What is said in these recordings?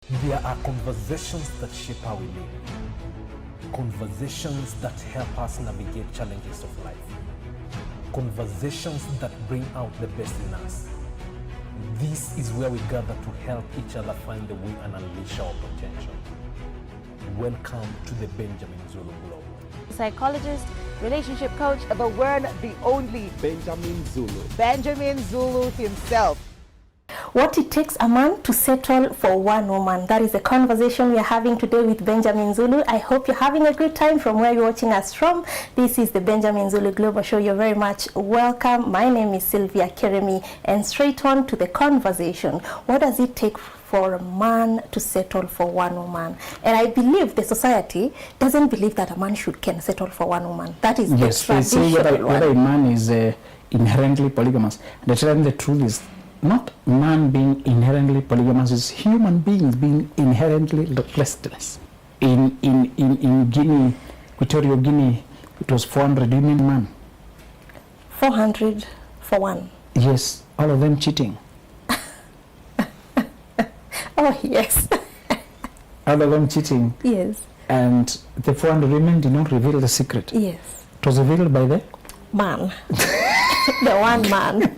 There are conversations that shape how we live. Conversations that help us navigate challenges of life. Conversations that bring out the best in us. This is where we gather to help each other find a way and unleash our potential. Welcome to the Benjamin Zulu Global. Psychologist, relationship coach, the one, the only Benjamin Zulu. Benjamin Zulu himself. What it takes a man to settle for one woman. That is the conversation we are having today with Benjamin Zulu. I hope you're having a good time from where you're watching us from. This is the Benjamin Zulu Global Show. You're very much welcome. My name is Sylvia Keremi, and straight on to the conversation. What does it take for a man to settle for one woman? And I believe the society doesn't believe that a man can settle for one woman. That is yes, the traditional they say whether a man is inherently polygamous. The truth is not man being inherently polygamous, is human beings being inherently restless. In Guinea, Equatorial Guinea, it was 400 women man. 400 for one. Yes, all of them cheating. Oh, yes. All of them cheating. Yes. And the 400 women did not reveal the secret. Yes. It was revealed by the man. The one man.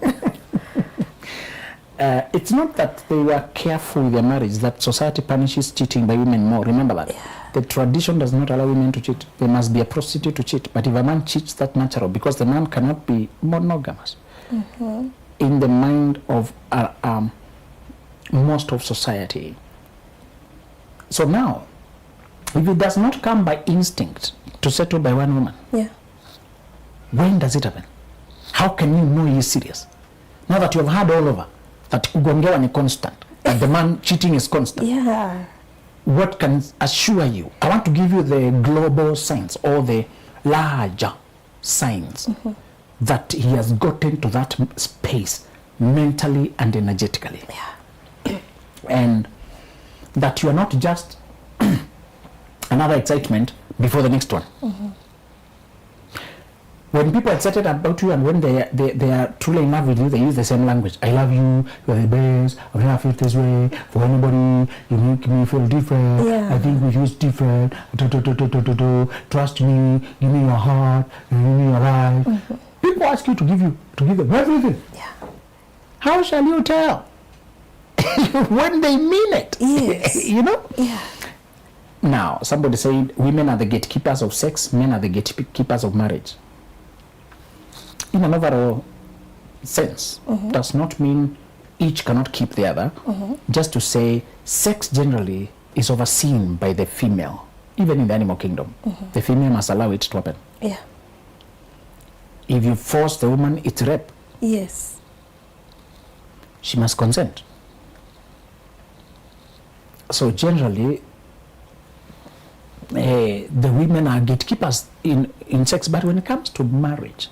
It's not that they were careful with their marriage, that society punishes cheating by women more. Remember that. Yeah. The tradition does not allow women to cheat. There must be a prostitute to cheat. But if a man cheats, that's natural, because the man cannot be monogamous. Mm-hmm. In the mind of most of society. So now, if it does not come by instinct to settle by one woman, yeah, when does it happen? How can you know he is serious? Now that you have heard all over that kugongewa ni constant, that the man cheating is constant. Yeah. What can assure you? I want to give you the global signs, or the larger signs, mm-hmm, that he has gotten to that space mentally and energetically. Yeah. And that you are not just another excitement before the next one. Mm-hmm. When people are excited about you, and when they are truly in love with you, they use the same language. I love you, you're the best, I never feel this way for anybody, you make me feel different, yeah, I think we use different, trust me, give me your heart, give me your life. Mm-hmm. People ask you to give them everything. Yeah. How shall you tell when they mean it? Yes. You know? Yeah. Now, somebody said women are the gatekeepers of sex, men are the gatekeepers of marriage. In an overall sense, mm-hmm, does not mean each cannot keep the other. Mm-hmm. Just to say sex generally is overseen by the female, even in the animal kingdom. Mm-hmm. The female must allow it to happen. Yeah. If you force the woman, it's rape. Yes. She must consent. So generally, the women are gatekeepers in sex, but when it comes to marriage,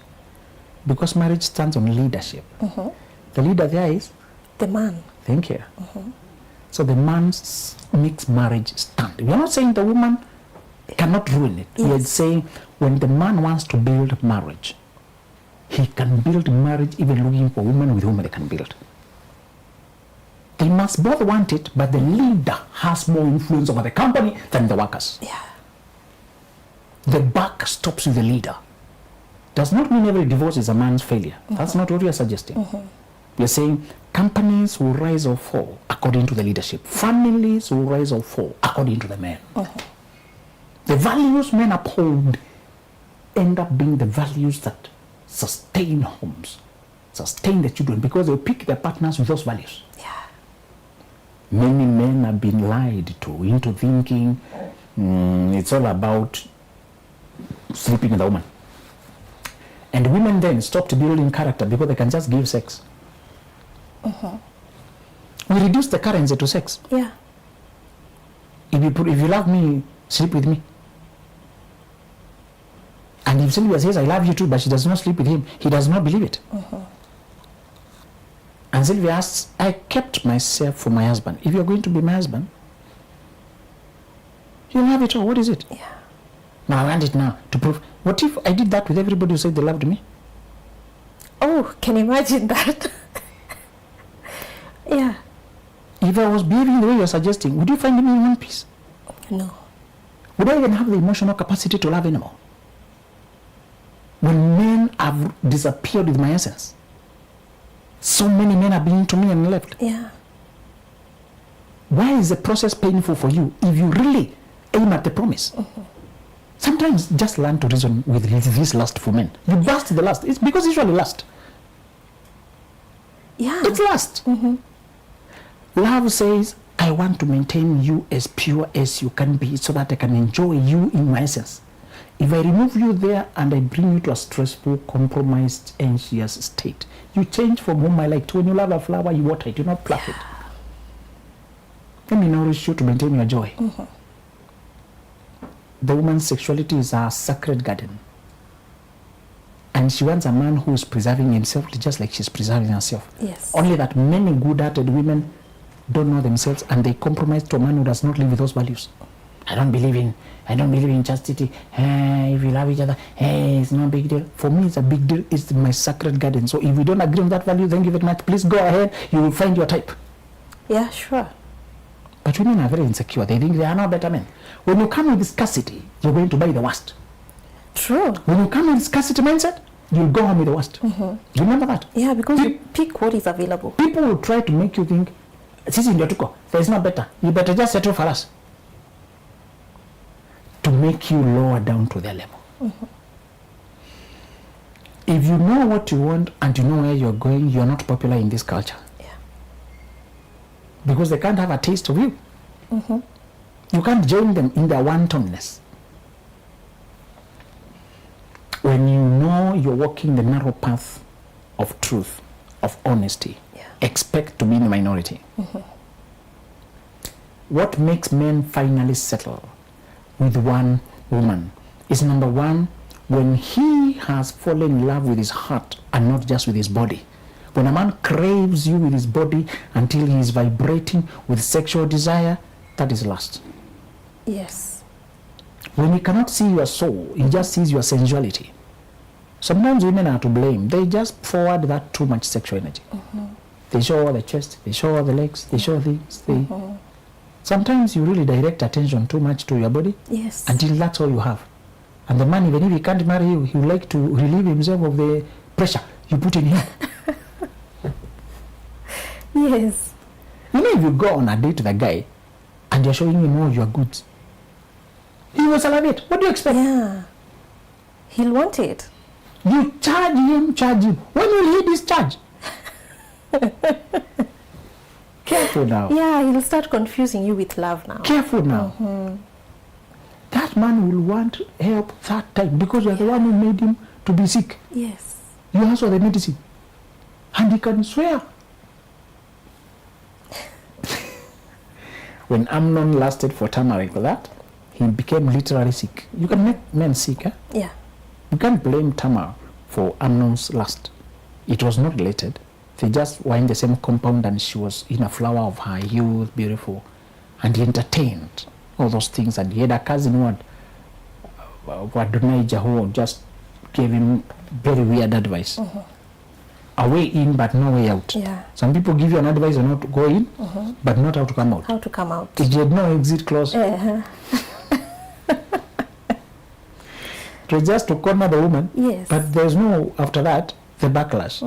because marriage stands on leadership, mm-hmm, the leader there is the man. Thank you. Mm-hmm. So the man makes marriage stand. We're not saying the woman cannot ruin it. Yes. We're saying when the man wants to build marriage, he can build marriage even looking for women with whom they can build. They must both want it, but the leader has more influence over the company than the workers. Yeah. The buck stops with the leader. Does not mean every divorce is a man's failure. Mm-hmm. That's not what we are suggesting. Mm-hmm. We are saying companies will rise or fall according to the leadership. Families will rise or fall according to the men. Mm-hmm. The values men uphold end up being the values that sustain homes, sustain the children, because they'll pick their partners with those values. Yeah. Many men have been lied to into thinking it's all about sleeping with a woman. And women then stopped building character because they can just give sex. Uh-huh. We reduce the currency to sex. Yeah. If you love me, sleep with me. And if Sylvia says, I love you too, but she does not sleep with him, he does not believe it. Uh-huh. And Sylvia asks, I kept myself for my husband. If you're going to be my husband, you'll have it all. What is it? Yeah. Now I want it now to prove. What if I did that with everybody who said they loved me? Oh, can you imagine that? Yeah. If I was behaving the way you're suggesting, would you find me in one piece? No. Would I even have the emotional capacity to love anymore? When men have disappeared with my essence, so many men have been to me and left. Yeah. Why is the process painful for you if you really aim at the promise? Sometimes just learn to reason with these lustful men. You burst the lust. It's because it's usually lust. Yeah. It's lust. Love says, I want to maintain you as pure as you can be so that I can enjoy you in my essence. If I remove you there and I bring you to a stressful, compromised, anxious state, you change from whom I like. When you love a flower, you water it, you not pluck it. Let me nourish you to maintain your joy. The woman's sexuality is a sacred garden. And she wants a man who is preserving himself just like she's preserving herself. Yes. Only that many good-hearted women don't know themselves and they compromise to a man who does not live with those values. I don't believe in chastity. If we love each other, it's no big deal. For me, it's a big deal. It's my sacred garden. So if we don't agree on that value, then give it much. Please go ahead. You will find your type. Yeah, sure. But women are very insecure. They think they are not better men. When you come with scarcity, you're going to buy the worst. True. When you come with scarcity mindset, you'll go on with the worst. You remember that? Yeah, because you pick what is available. People will try to make you think, Sisi ndio tuko, there is no better. You better just settle for us. To make you lower down to their level. If you know what you want and you know where you're going, you're not popular in this culture. Yeah. Because they can't have a taste of you. You can't join them in their wantonness. When you know you're walking the narrow path of truth, of honesty, expect to be in the minority. What makes men finally settle with one woman is, number one, when he has fallen in love with his heart and not just with his body. When a man craves you with his body until he is vibrating with sexual desire, that is lust. Yes. When he cannot see your soul, he just sees your sensuality. Sometimes women are to blame. They just forward that too much sexual energy. They show all the chest, they show all the legs, they show things. Sometimes you really direct attention too much to your body. Yes. Until that's all you have. And the man, even if he can't marry you, he would like to relieve himself of the pressure you put in him. Yes. You know, if you go on a date with a guy and you're showing him all your goods, he will salivate. What do you expect? Yeah. He'll want it. You charge him. When will he discharge? Careful now. Yeah, he'll start confusing you with love now. Careful now. That man will want help that time because you're the one who made him to be sick. Yes. You answer the medicine. And he can swear. When Amnon lasted for Tamar like that, he became literally sick. You can make men sick, eh? Yeah. You can't blame Tamar for Amnon's lust. It was not related. They just were in the same compound and she was in a flower of her youth, beautiful. And he entertained all those things. And he had a cousin who Adonijah, who just gave him very weird advice. A way in but no way out. Yeah. Some people give you an advice on how to go in, but not how to come out. How to come out. It had no exit clause. It was just to corner the woman. Yes. But there's no, after that, the backlash.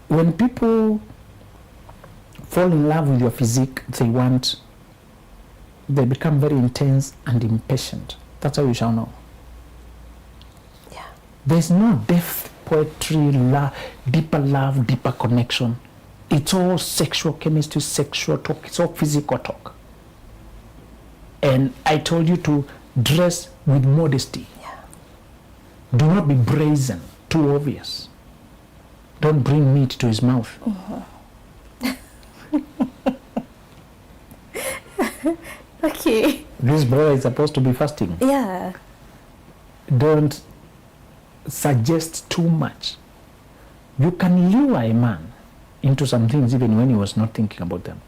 When people fall in love with your physique, they become very intense and impatient. That's how you shall know. Yeah. There's no depth, poetry, love, deeper connection. It's all sexual chemistry, sexual talk. It's all physical talk. And I told you to dress with modesty. Yeah. Do not be brazen, too obvious. Don't bring meat to his mouth. Okay. This brother is supposed to be fasting. Yeah. Don't suggest too much. You can lure a man into some things even when he was not thinking about them.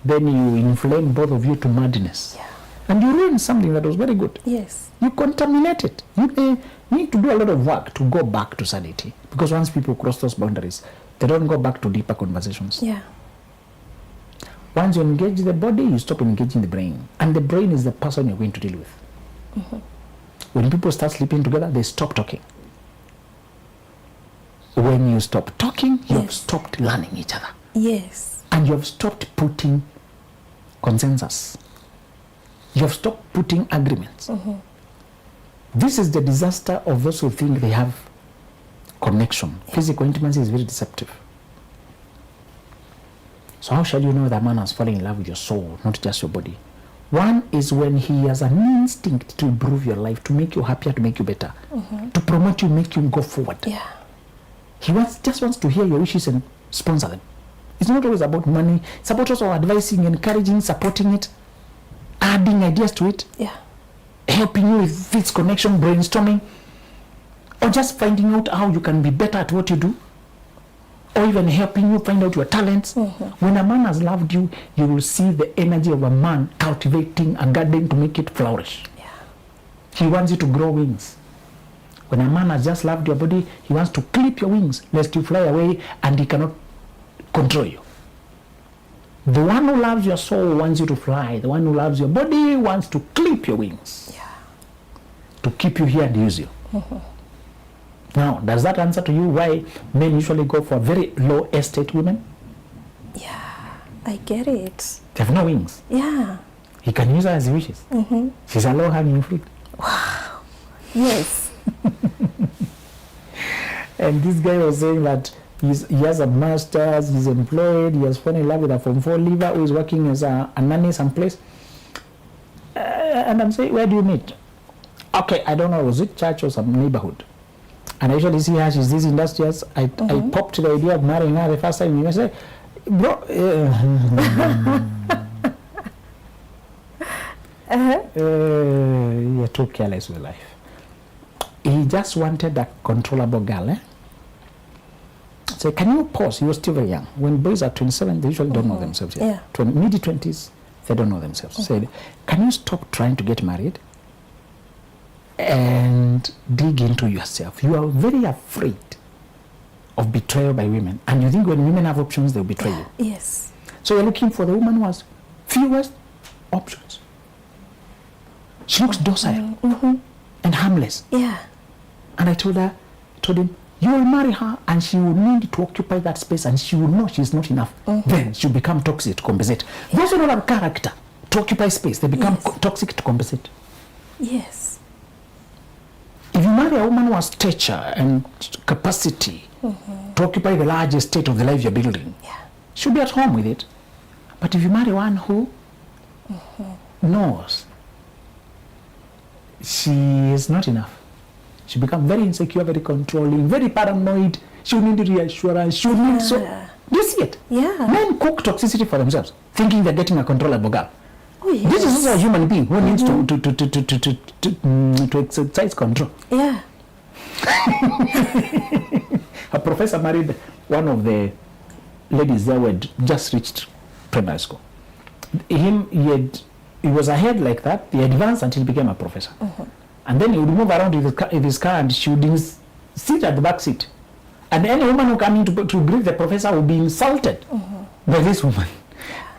Then you inflame both of you to madness. Yeah. And you ruin something that was very good. Yes. You contaminate it. You need to do a lot of work to go back to sanity. Because once people cross those boundaries, they don't go back to deeper conversations. Yeah. Once you engage the body, you stop engaging the brain. And the brain is the person you're going to deal with. When people start sleeping together, they stop talking. When you stop talking, you have stopped learning each other. Yes. And you have stopped putting consensus. You have stopped putting agreements. This is the disaster of those who think they have connection. Physical intimacy is very deceptive. So how shall you know that man has fallen in love with your soul, not just your body? One is when he has an instinct to improve your life, to make you happier, to make you better, to promote you, make you go forward. Yeah. He just wants to hear your wishes and sponsor them. It's not always about money. It's about also advising, encouraging, supporting it, adding ideas to it, helping you with this connection, brainstorming, or just finding out how you can be better at what you do, or even helping you find out your talents. When a man has loved you, you will see the energy of a man cultivating a garden to make it flourish. He wants you to grow wings. When a man has just loved your body, he wants to clip your wings lest you fly away and he cannot control you. The one who loves your soul wants you to fly. The one who loves your body wants to clip your wings. To keep you here and use you. Now, does that answer to you why men usually go for very low estate women? Yeah, I get it. They have no wings. Yeah. He can use her as he wishes. She's a low-hanging fruit. Wow. Yes. And this guy was saying that he has a master's, he's employed, he has fallen in love with a Form 4 leaver who is working as a nanny someplace. And I'm saying, where do you meet? Okay, I don't know, was it church or some neighborhood? And I usually see her, she's this industrious. I popped the idea of marrying her the first time. You say, bro, you're too careless with life. He just wanted a controllable girl. So can you pause? He was still very young. When boys are 27, they usually don't know themselves yet. Mid-20s, they don't know themselves. Said, can you stop trying to get married and dig into yourself? You are very afraid of betrayal by women. And you think when women have options, they'll betray you. Yes. So you're looking for the woman who has fewest options. She looks docile and harmless. Yeah. And I told him, you will marry her and she will need to occupy that space and she will know she's not enough. Then she'll become toxic to compensate. Those who don't have character to occupy space, they become toxic to compensate. Yes. If you marry a woman who has stature and capacity to occupy the large estate of the life you're building, she'll be at home with it. But if you marry one who knows she is not enough, she becomes very insecure, very controlling, very paranoid. She will need reassurance. She will need so. Do you see it? Yeah. Men cook toxicity for themselves, thinking they're getting a controllable girl. Oh, yes. This is also a human being who needs to exercise control. Yeah. A professor married one of the ladies there who had just reached primary school. He was ahead like that. He advanced until he became a professor. And then he would move around with his car and she would sit at the back seat. And any woman who came in to greet the professor would be insulted by this woman.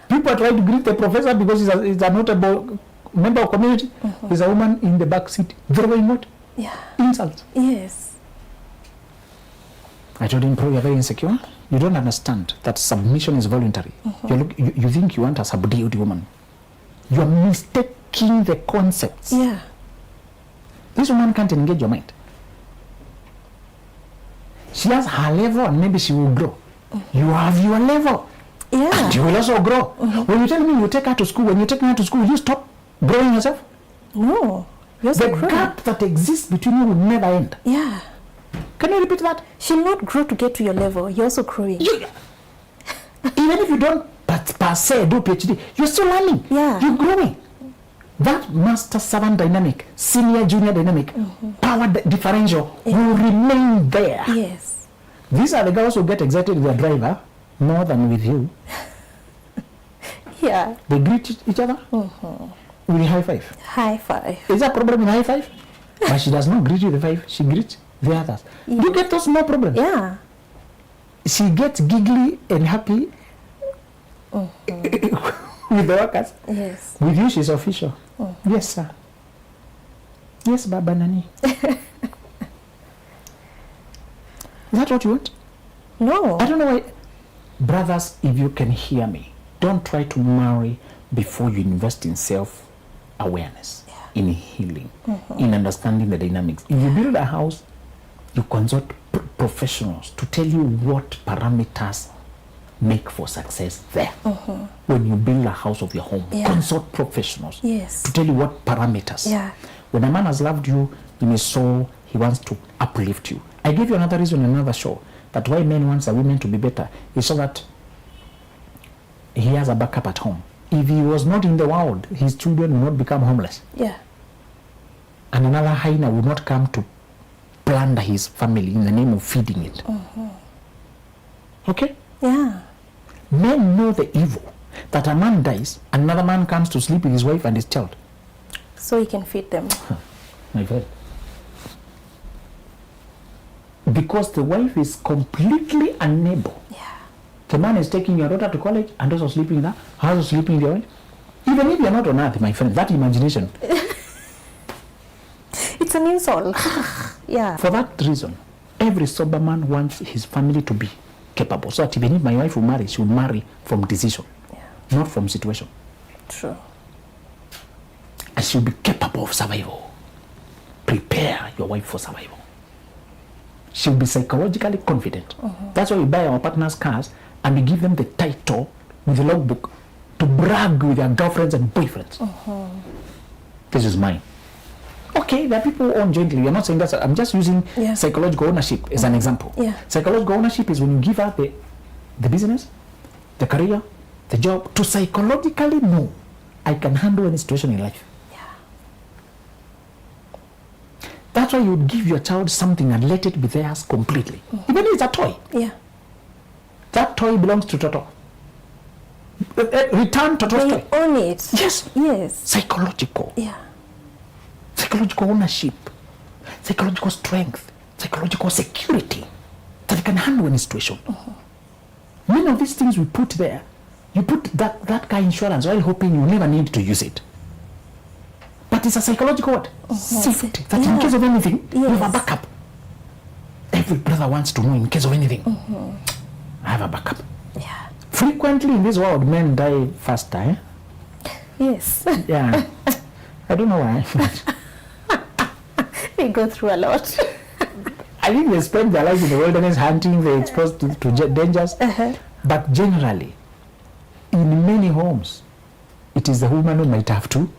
People try to greet the professor because he's a notable member of community. There's a woman in the back seat throwing what? Insults. Yes. I told him, bro, you're very insecure. You don't understand that submission is voluntary. You think you want a subdued woman. You're mistaking the concepts. Yeah. This woman can't engage your mind. She has her level and maybe she will grow. You have your level. Yeah. And you will also grow. When you tell me you take her to school, when you take her to school, you stop growing yourself? No. The gap that exists between you will never end. Yeah. Can you repeat that? She'll not grow to get to your level. You're also growing. Even if you don't per se do PhD, you're still learning. Yeah. You're growing. That master-servant dynamic, senior-junior dynamic, power differential will remain there. Yes. These are the girls who get excited with their driver more than with you. Yeah. They greet each other with a high five. High five. Is there a problem in high five? But she does not greet you with a five, she greets the others. Do you get those small problems? Yeah. She gets giggly and happy with the workers. Yes. With you, she's official. Yes, sir. Yes, Baba Nani. Is that what you want? No. I don't know why. Brothers, if you can hear me, don't try to marry before you invest in self-awareness, in healing, in understanding the dynamics. If you build a house, you consult professionals to tell you what parameters make for success there. When you build a house of your home, consult professionals to tell you what parameters. When a man has loved you in his soul, he wants to uplift you. I gave you another reason in another show that why men wants a woman to be better is so that he has a backup at home. If he was not in the world, his children will not become homeless. And another hyena will not come to plunder his family in the name of feeding it. Okay? Men know the evil that a man dies, another man comes to sleep with his wife and his child. So he can feed them. My friend. Because the wife is completely unable. The man is taking your daughter to college and also sleeping there, also sleeping with your wife. Even if you're not on earth, my friend, that imagination. It's an insult. For that reason, every sober man wants his family to be capable. So that even if my wife will marry, she will marry from decision, not from situation. True. And she'll be capable of survival. Prepare your wife for survival. She'll be psychologically confident. That's why we buy our partners cars and we give them the title with the logbook to brag with their girlfriends and boyfriends. This is mine. Okay, there are people who own jointly. You're not saying that. I'm just using psychological ownership as an example. Psychological ownership is when you give her the business, the career, the job, to psychologically know I can handle any situation in life. That's why you would give your child something and let it be theirs completely. Even if it's a toy. That toy belongs to Toto. Return Toto's toy. They own it. Yes. Psychological. Psychological ownership. Psychological strength. Psychological security. That they can handle any situation. Many of these things we put there, you put that car insurance while hoping you never need to use it. But it's a psychological what? Safety. That in case of anything, you have a backup. Every brother wants to know in case of anything. I have a backup. Frequently in this world, men die faster. Yes. I don't know why. They go through a lot. I think they spend their life in the wilderness hunting, they're exposed to dangers. But generally, in many homes, it is the woman who might have to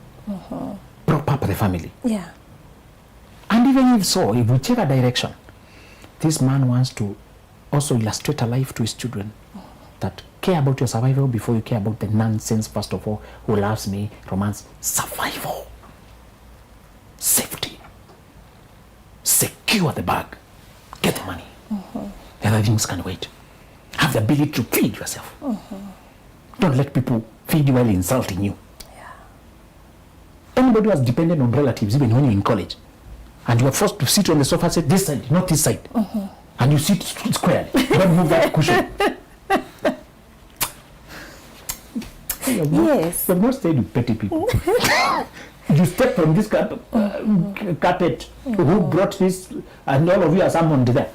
prop up the family. And even if so, in whichever direction, this man wants to also illustrate a life to his children that care about your survival before you care about the nonsense, first of all, who loves me, romance, survival, safety, secure the bag, get the money. The other things can wait. Have the ability to feed yourself. Don't let people feed you while insulting you. Anybody who is dependent on relatives, even when you're in college, and you are forced to sit on the sofa, say this side, not this side, and you sit squarely, don't move that cushion. Yes. You've not stayed with petty people. You step from this carpet. Who brought this? And all of you are summoned there.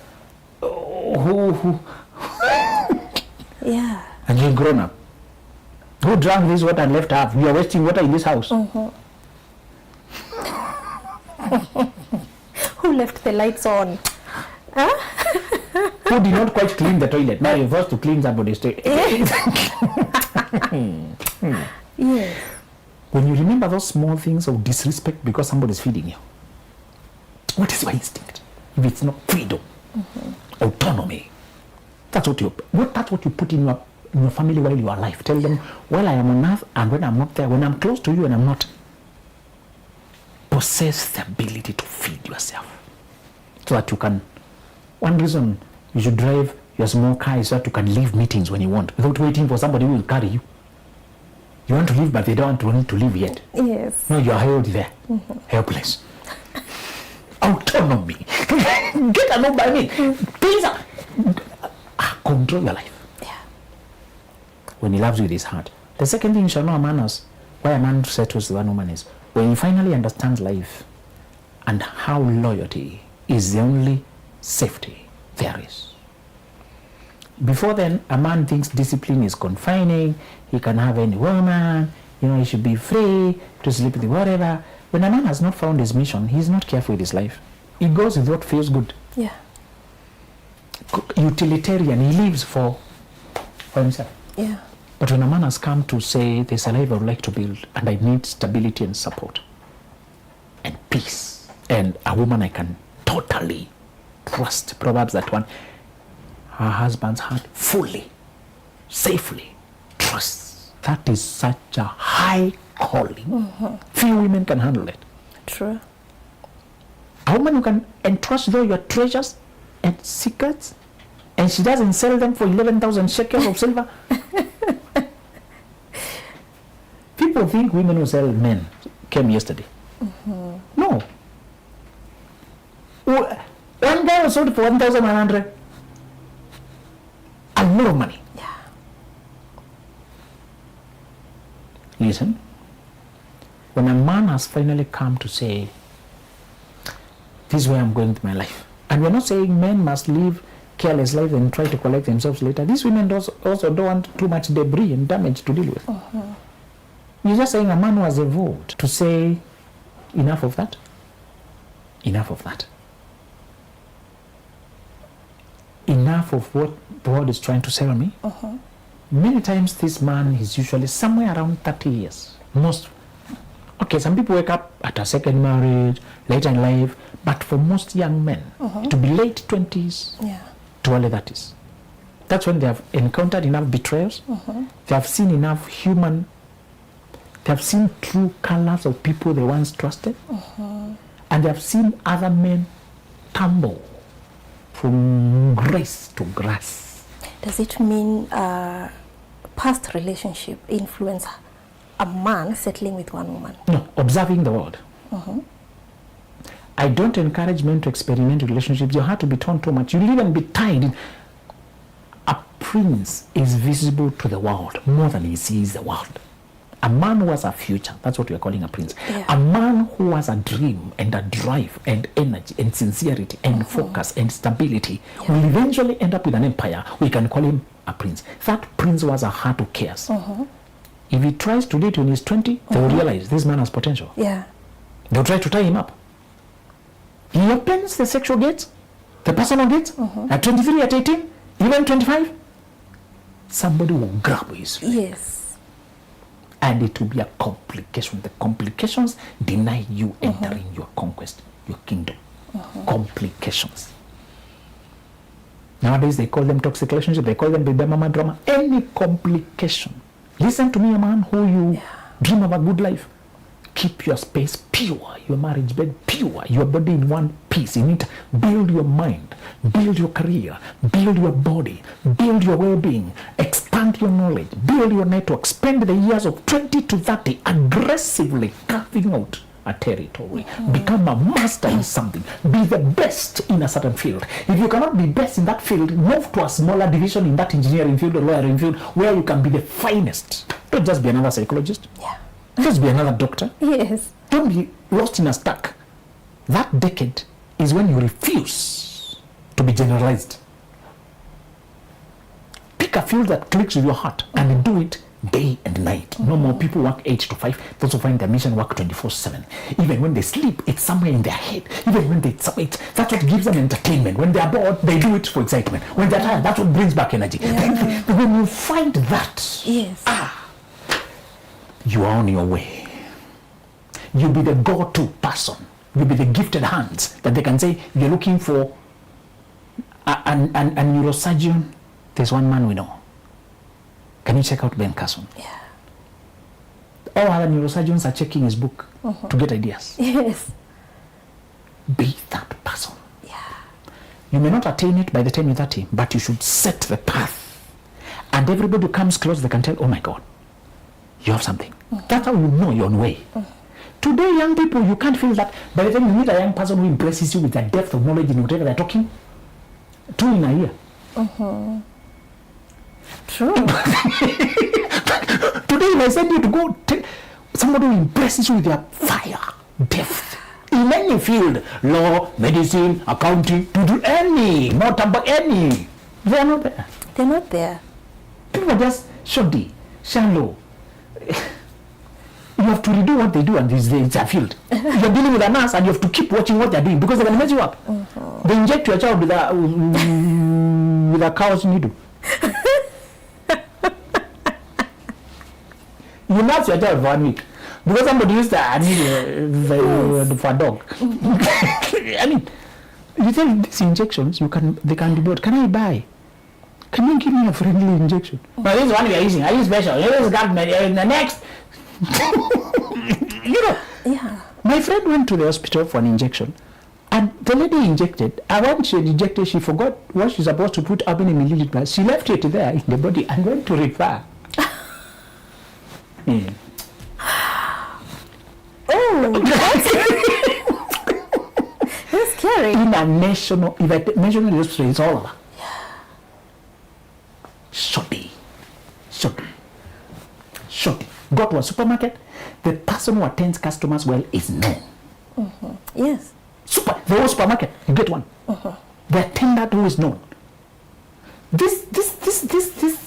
Who? And you're grown up. Who drank this water and left half? We are wasting water in this house. Who left the lights on? Who did not quite clean the toilet? Now you're forced to clean somebody's toilet. When you remember those small things of disrespect because somebody's feeding you, what is your instinct? If it's not freedom, autonomy, that's what you put in your family while you are alive. Tell them, while I am on earth and when I'm not there, when I'm close to you and I'm not, possess the ability to feed yourself. So that you can, one reason you should drive your small car is so that you can leave meetings when you want, without waiting for somebody who will carry you. You want to leave, but they don't want to leave yet. Yes. No, you're held there, helpless. Autonomy. Get along by me. Please control your life. when he loves with his heart. The second thing you shall know a man as, why a man settles with one woman is, when he finally understands life and how loyalty is the only safety there is. Before then, a man thinks discipline is confining, he can have any woman, he should be free to sleep with whatever. When a man has not found his mission, he's not careful with his life. He goes with what feels good. Yeah. Utilitarian, he lives for himself. Yeah. But when a man has come to say, there's a life I would like to build, and I need stability and support, and peace, and a woman I can totally trust, Proverbs that one, her husband's heart fully, safely trusts. That is such a high calling. Few women can handle it. True. A woman who can entrust though your treasures and secrets, and she doesn't sell them for 11,000 shekels of silver. People think women who sell men came yesterday. No. One guy was sold for 1,100. A lot of money. Yeah. Listen, when a man has finally come to say, this is where I'm going with my life, and we're not saying men must live careless life and try to collect themselves later. These women also don't want too much debris and damage to deal with. You're just saying a man who has evolved to say, enough of that, enough of that. Enough of what the world is trying to sell me. Many times this man is usually somewhere around 30 years. Most. Okay, some people wake up at a second marriage, later in life, but for most young men, to be late 20s to early 30s. That's when they have encountered enough betrayals, they have seen enough they have seen true colors of people they once trusted, and they have seen other men tumble from grace to grass. Does it mean past relationship influence a man settling with one woman? No, observing the world. I don't encourage men to experiment in relationships. Your heart will be torn too much. You'll even be tied. A prince is visible to the world more than he sees the world. A man who has a future, that's what we are calling a prince. Yeah. A man who has a dream and a drive and energy and sincerity and focus and stability will eventually end up with an empire. We can call him a prince. That prince was a heart who cares. If he tries to date when he's 20, they will realize this man has potential. Yeah. They'll try to tie him up. He opens the sexual gates, the personal gates, at 23, at 18, even 25. Somebody will grab his leg. Yes. And it will be a complication. The complications deny you entering your conquest, your kingdom. Complications. Nowadays they call them toxic relationship, they call them baby mama drama. Any complication. Listen to me, a man who you dream of a good life. Keep your space pure, your marriage bed pure, your body in one piece. In it, build your mind, build your career, build your body, build your well-being, expand your knowledge, build your network, spend the years of 20 to 30 aggressively carving out a territory. Become a master in something. Be the best in a certain field. If you cannot be best in that field, move to a smaller division in that engineering field or lawyering field where you can be the finest. Don't just be another psychologist. Yeah. Just be another doctor. Yes. Don't be lost in a stack. That decade is when you refuse to be generalized. Pick a field that clicks with your heart and do it day and night. No more people work 8 to 5. Those who find their mission work 24/7. Even when they sleep, it's somewhere in their head. Even when they submit, that's what gives them entertainment. When they are bored, they do it for excitement. When they're tired, that's what brings back energy. When you find that, you are on your way. You'll be the go-to person. You'll be the gifted hands that they can say, you're looking for a neurosurgeon. There's one man we know. Can you check out Ben Carson? Yeah. All other neurosurgeons are checking his book to get ideas. Yes. Be that person. Yeah. You may not attain it by the time you're 30, but you should set the path. And everybody who comes close, they can tell, oh my God, you have something. That's how you know you're on way. Today, young people, you can't feel that. By the time you meet a young person who impresses you with the depth of knowledge in whatever they're talking, 2 in a year. True. Today, if I send you to go, somebody will impress you with their fire, depth. In any field, law, medicine, accounting, to do any, not about any. They are not there. They're not there. People are just shoddy, shallow. You have to redo what they do, and it's a field. You're dealing with a nurse, and you have to keep watching what they're doing because they're going to mess you up. They inject your child with a cow's needle. You nurse your child for 1 week because somebody used a needle for a dog. I mean, you tell these injections, they can be bought. Can I buy? Can you give me a friendly injection? No, this one we are using. I use special. This is government. The next. Yeah. My friend went to the hospital for an injection, and the lady injected. And when she injected, she forgot what she's supposed to put how many milliliters. She left it there in the body and went to refer. Oh, that's scary. In a national, if I mention the hospital, it's all over. Shoddy. Go to a supermarket, the person who attends customers well is known. Yes. The whole supermarket, you get one. The attendant who is known. This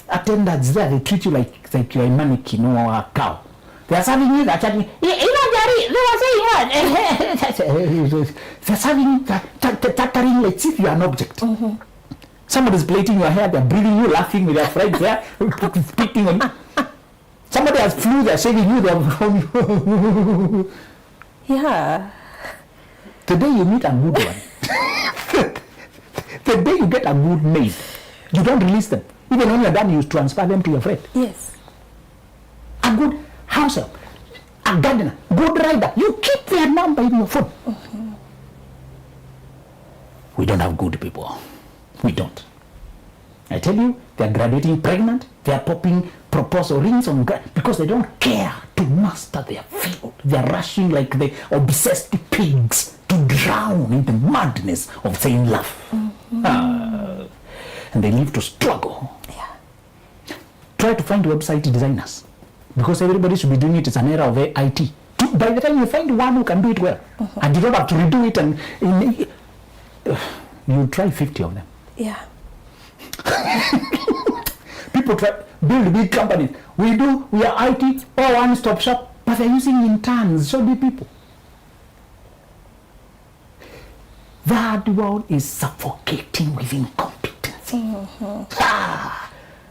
attendants there, they treat you like you're a mannequin or a cow. They are serving you, they're chatting. You know, Gary, they were saying what? They're serving you, tattering like if you are an object. Somebody's plaiting your hair, they're breathing you, laughing with their friends there, speaking on you. Somebody has flu, they're saving you, they're Yeah. The day you meet a good one, the day you get a good maid, you don't release them. Even when you're done, you transfer them to your friend. Yes. A good house help, a gardener, good rider, you keep their number in your phone. We don't have good people. We don't. I tell you, they're graduating pregnant, they're popping proposal rings on because they don't care to master their field. They're rushing like the obsessed pigs to drown in the madness of saying love. And they live to struggle. Yeah. Try to find website designers because everybody should be doing it. It's an era of IT. By the time you find one who can do it well, and you don't have to redo it, and you try 50 of them. Yeah. People try build big companies. We are IT or one-stop shop, but they're using interns, shoddy people. That world is suffocating with incompetency.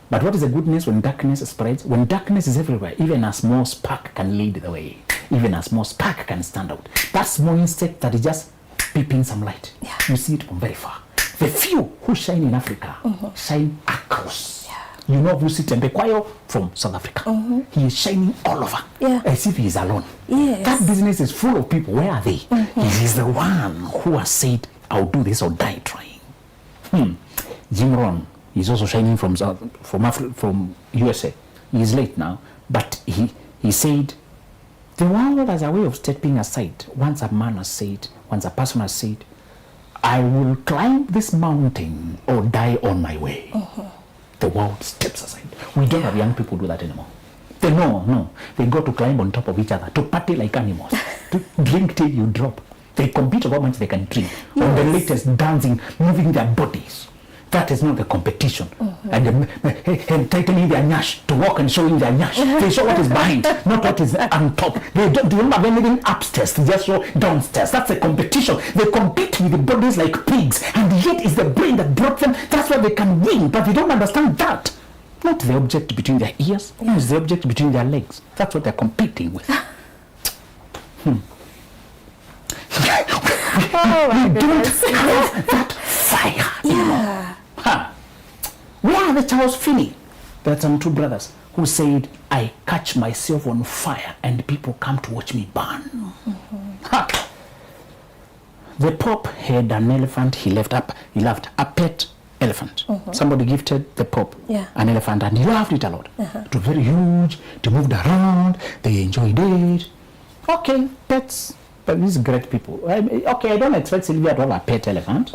But what is the goodness when darkness spreads? When darkness is everywhere, even a small spark can lead the way. Even a small spark can stand out. That small insect that is just peeping some light. Yeah. You see it from very far. The few who shine in Africa shine across. Yeah. You know Vusi Tembekwayo from South Africa. He is shining all over. Yeah. As if he is alone. Yes. That business is full of people. Where are they? He is the one who has said, I'll do this or die trying. Jim Rohn is also shining from USA. He is late now, but he said, the world has a way of stepping aside. Once a man has said, once a person has said, I will climb this mountain or die on my way. The world steps aside. We don't have young people do that anymore. They They go to climb on top of each other, to party like animals, to drink till you drop. They compete over how much they can drink. On the latest dancing, moving their bodies. That is not the competition. And tightening their nyash to walk and showing their nyash. They show what is behind, not what is on top. They don't have anything upstairs. They just show downstairs. That's a competition. They compete with the bodies like pigs, and yet it's the brain that brought them. That's why they can win, but they don't understand that. Not the object between their ears. No, it's the object between their legs. That's what they're competing with. Oh my We don't goodness. have that fire anymore. Where are the Charles Finney? There are two brothers who said, I catch myself on fire and people come to watch me burn. The Pope had an elephant he loved, a pet elephant. Somebody gifted the Pope an elephant and he loved it a lot. It was very huge, they moved around, they enjoyed it. Okay, pets. But these great people. I don't expect Sylvia to have a pet elephant.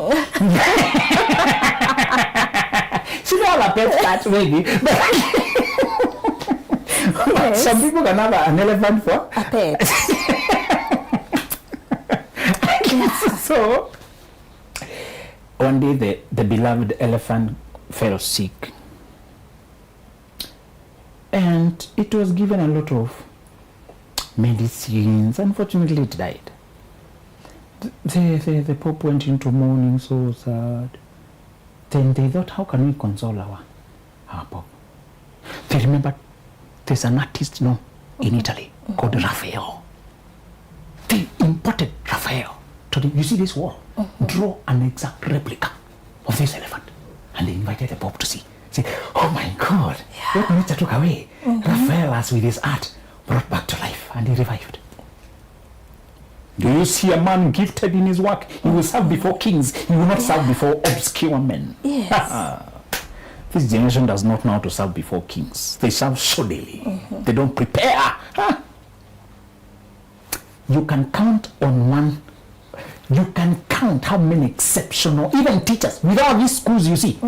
You have a pet cat, maybe. But some people can have an elephant for a pet. So, one day the beloved elephant fell sick. And it was given a lot of medicines. Unfortunately, it died. The Pope went into mourning, so sad. Then they thought, how can we console our Pope? They remembered there's an artist in Italy called Raphael. They imported Raphael to them. You see this wall? Draw an exact replica of this elephant. And they invited the Pope to see. Say, oh my God, what nature took away, Raphael has with his art brought back to life, and he revived. Do you see a man gifted in his work? He will serve before kings. He will not serve before obscure men. Yes. This generation does not know how to serve before kings. They serve shoddily. They don't prepare. You can count on one. You can count how many exceptional, even teachers, with all these schools you see.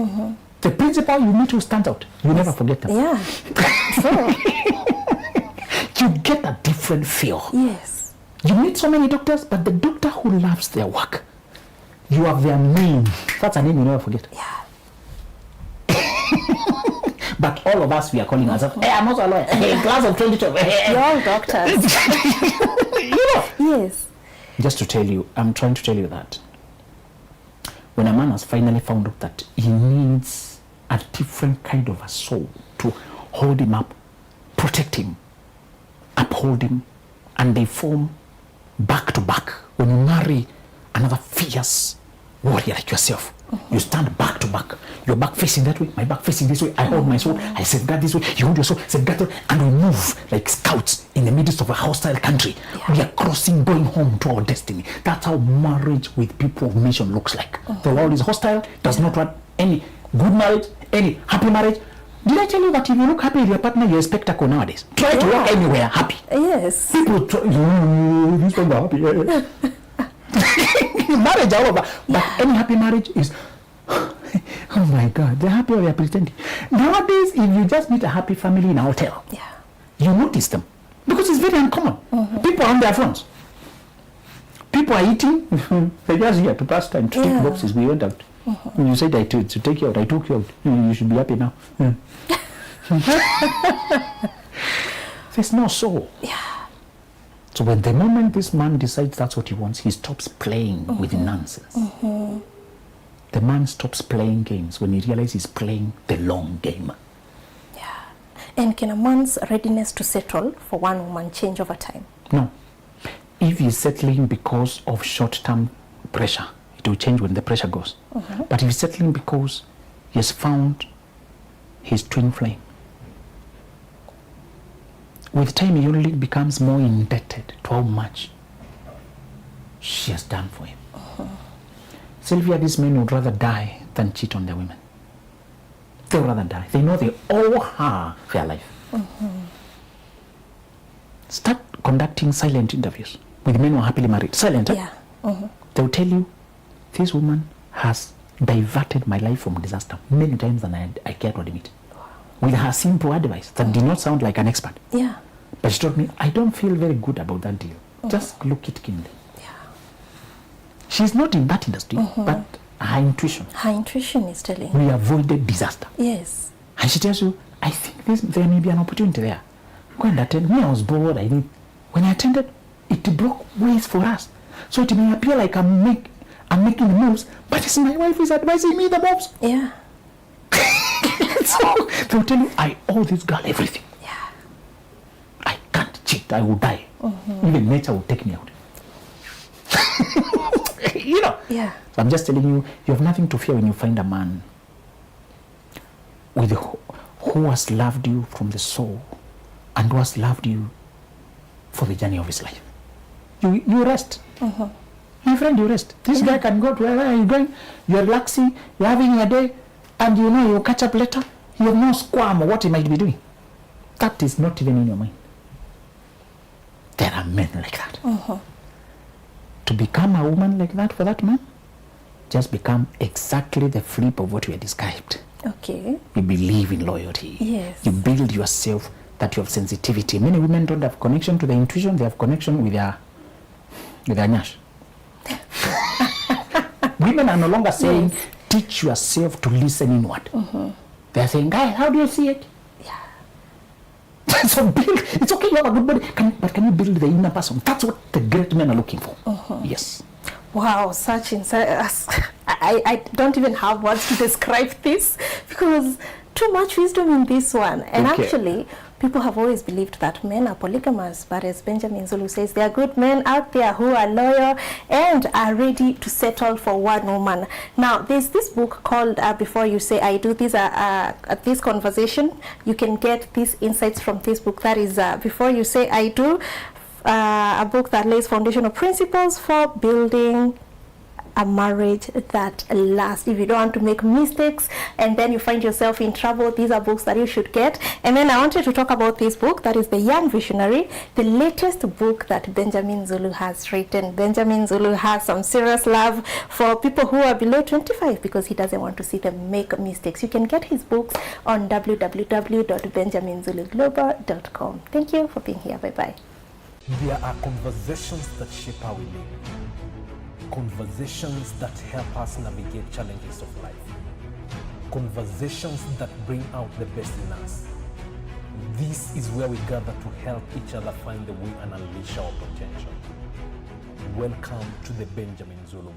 The principal you meet who stands out, you never forget them. Yeah. So. You get a different feel. Yes. You meet so many doctors, but the doctor who loves their work, you have their name. That's a name you never forget. Yeah. But all of us, we are calling ourselves, hey, I'm also a lawyer. Hey, class of 2012. You're all doctors. You know? Yes. Just to tell you, I'm trying to tell you that when a man has finally found out that he needs a different kind of a soul to hold him up, protect him, uphold him, and they form back to back. When you marry another fierce warrior like yourself, you stand back to back. Your back facing that way, my back facing this way. I hold my soul, I safeguard this way, you hold your soul, safeguard that way, and we move like scouts in the midst of a hostile country. We are crossing, going home to our destiny. That's how marriage with people of nation looks like. The world is hostile, does not want any good marriage, any happy marriage. Did I tell you that if you look happy with your partner, you're a spectacle nowadays? Try to walk anywhere happy. Yes. People try, this one happy. Marriage all over. But any happy marriage is, oh my God, they're happy or they're pretending. Nowadays, if you just meet a happy family in a hotel, you notice them. Because it's very uncommon. People are on their phones. People are eating. They're just here to pass time, to take boxes. We went out. You said to take you out. I took you out. You should be happy now. There's no soul. So when the moment this man decides that's what he wants, he stops playing with nonsense. The man stops playing games when he realizes he's playing the long game. And can a man's readiness to settle for one woman change over time? No. If he's settling because of short-term pressure, it will change when the pressure goes. But if he's settling because he has found his twin flame, with time he only becomes more indebted to how much she has done for him. Sylvia, these men would rather die than cheat on their women. They would rather die. They know they owe her their life. Start conducting silent interviews with men who are happily married. Silent, They will tell you, this woman has diverted my life from disaster many times than I care to admit. With her simple advice that did not sound like an expert. But she told me, I don't feel very good about that deal. Just look it keenly. She's not in that industry, but her intuition. Her intuition is telling. We avoided disaster. Yes. And she tells you, I think there may be an opportunity there. Go and attend. Me, I was bored. When I attended, it broke ways for us. So it may appear like I'm making the moves, but it's my wife who's advising me the moves. So they'll tell you, I owe this girl everything. I can't cheat. I will die. Even nature will take me out. You know. So I'm just telling you, you have nothing to fear when you find a man with who has loved you from the soul and who has loved you for the journey of his life. You rest. My friend, you rest. This guy can go to wherever you're going. You're relaxing. You're having a day, and you know you'll catch up later. You have no squalm of what he might be doing. That is not even in your mind. There are men like that. To become a woman like that for that man, just become exactly the flip of what we had described. Okay. You believe in loyalty. Yes. You build yourself that you have sensitivity. Many women don't have connection to their intuition, they have connection with their nyash. Women are no longer saying, yes, teach yourself to listen inward. They're saying, guys, how do you see it? Yeah. So build, it's okay, you have a good body, but can you build the inner person? That's what the great men are looking for. Yes. Wow, such insight. I don't even have words to describe this, because too much wisdom in this one. And okay, actually, people have always believed that men are polygamous, but as Benjamin Zulu says, there are good men out there who are loyal and are ready to settle for one woman. Now, there's this book called Before You Say I Do. These are this conversation. You can get these insights from this book. That is Before You Say I Do, a book that lays foundational principles for building a marriage that lasts. If you don't want to make mistakes and then you find yourself in trouble, these are books that you should get. And then I wanted to talk about this book, that is The Young Visionary, the latest book that Benjamin Zulu has written. Benjamin Zulu has some serious love for people who are below 25 because he doesn't want to see them make mistakes. You can get his books on www.benjaminzuluglobal.com. Thank you for being here. Bye-bye. There are conversations that shape how we live. Conversations that help us navigate challenges of life. Conversations that bring out the best in us. This is where we gather to help each other find the way and unleash our potential. Welcome to the Benjamin Zulu.